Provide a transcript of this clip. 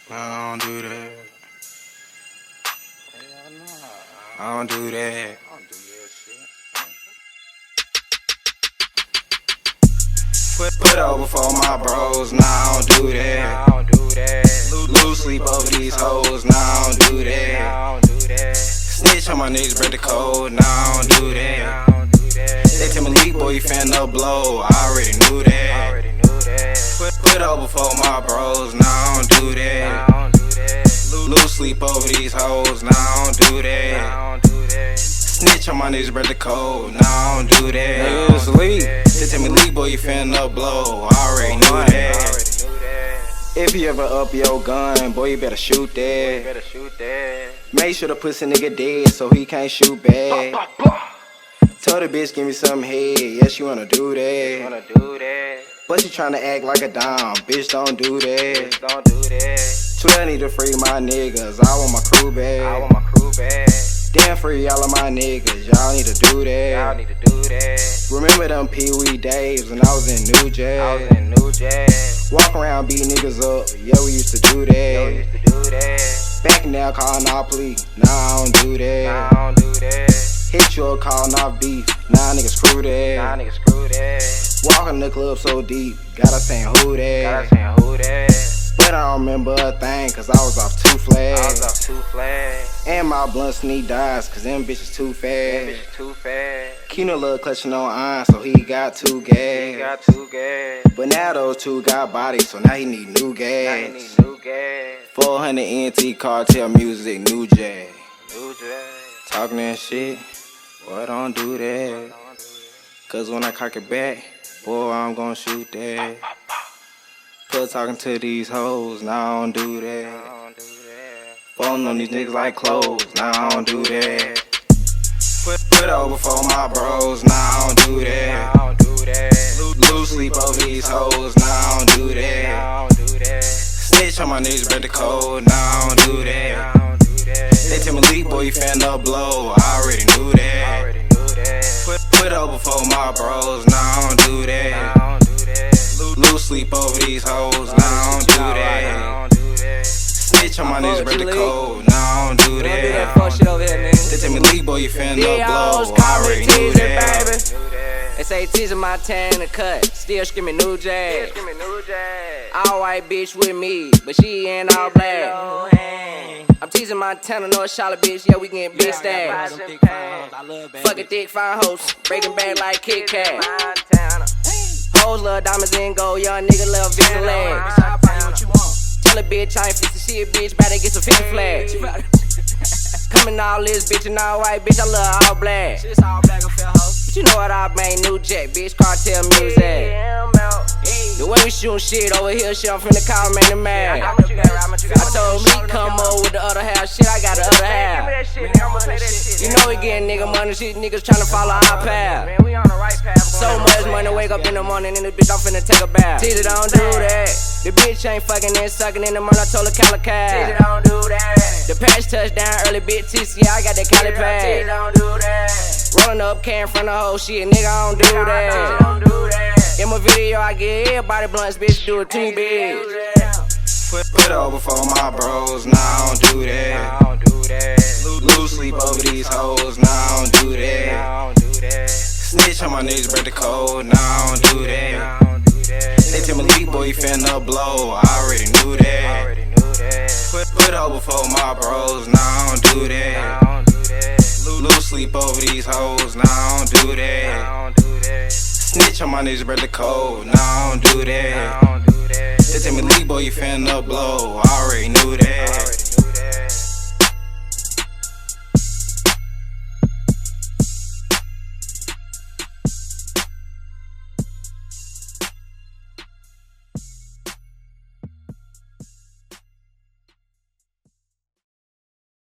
I don't do that. I don't do that. Put over for my bros, nah, I don't do that. Lose sleep over these hoes, nah, I don't do that. Snitch on my niggas, break the code, nah, I don't do that. They tell me Leek, boy, you finna blow, I already knew that. Put over for my bros, nah, I don't do that. Lose sleep over these hoes, nah, I don't do that. Snitch on my niggas, break the code, nah, I don't do that. Niggas Leek, they tell me Leek, boy, you finna blow, I already knew that. If you ever up your gun, boy, you better shoot that. Make sure the pussy nigga dead so he can't shoot back. Tell the bitch give me some head, yeah, she wanna do that. But she tryna act like a dime, bitch, don't do that. 12 need to free my niggas, I want my crew back. Damn, free all of my niggas, y'all need to do that. Remember them Pee-wee days when I was in New Jack. Walk around, beat niggas up, yeah, we used to do that. Back now, calling off plea, nah, I don't do that. Hit you up, calling off beef, nah, niggas screw that. Walk in the club so deep, gotta saying who that. But I don't remember a thing, cause I was off two flags. And my blunt sneak dies, cause them bitches too fast. Keno love clutching on iron, so he got two gas. But now those two got bodies, so now he need new gas. 400 NT cartel music, new jack. Talking that shit, boy, don't do that. Cause when I cock it back, boy, I'm gon' shoot that. Plus talking to these hoes, nah, I don't do that. Falling on these niggas like clothes, nah, I don't do that. Put over for my bros, nah, I don't do that. Lose sleep over these hoes, nah, I don't do that. Snitch on my niggas, break the code, nah, I don't do that. They tell me Leek, boy, you finna blow, I already knew that. Put over for my bros, nah, I don't do that. Lose sleep over these hoes, nah, I don't do that. Snitch on my niggas, break the code, nah, I don't do that. They tell me Leek, boy, you finna blow, I already knew that. They say Teezy Montanna cut, still screaming new jack. All white bitch with me, but she ain't all black. I'm Teezy Montanna, North Charlotte bitch, yeah, we getting big stacks. Fucking thick, fine hoes, breaking back like Kit Kat. Hoes love diamonds and gold, young nigga love Visa legs. Tell a bitch I ain't 50 shit, bitch, better get some 50 flags. Coming all this bitch and all white, bitch, I love all black. But you know what I bang, new jack, bitch, cartel music. The way we shootin' shit over here, shit, I'm finna call man the man. I told Leek come over with the other half, shit, I got the other half. You know we getting nigga money, shit, niggas tryna follow our path. So much money, wake up in the morning and this bitch, I'm finna take a bath. Teezy don't do that. The bitch ain't fucking and sucking in the morning, I told her Calicat. Teezy don't do that. The patch touchdown early, bitch, Teezy, yeah, I got that Cali pad. Teezy don't do that. Rolling up can front of whole shit, nigga, I don't do that. Teezy don't do that. In my video, I get everybody blunts, bitch, do it too big. Put over for my bros, nah, I don't do that. Lose sleep over these hoes, nah, I don't do that. Snitch on my niggas, break the code, nah, I don't do that. They tell me Leek, boy, you finna blow, I already knew that. Put over for my bros, nah, I don't do that. Lose sleep over these hoes, nah, I don't do that. Snitch on my niggas, break the code, nah, I don't do that. They tell me Leek, boy, you finna blow, I already knew that.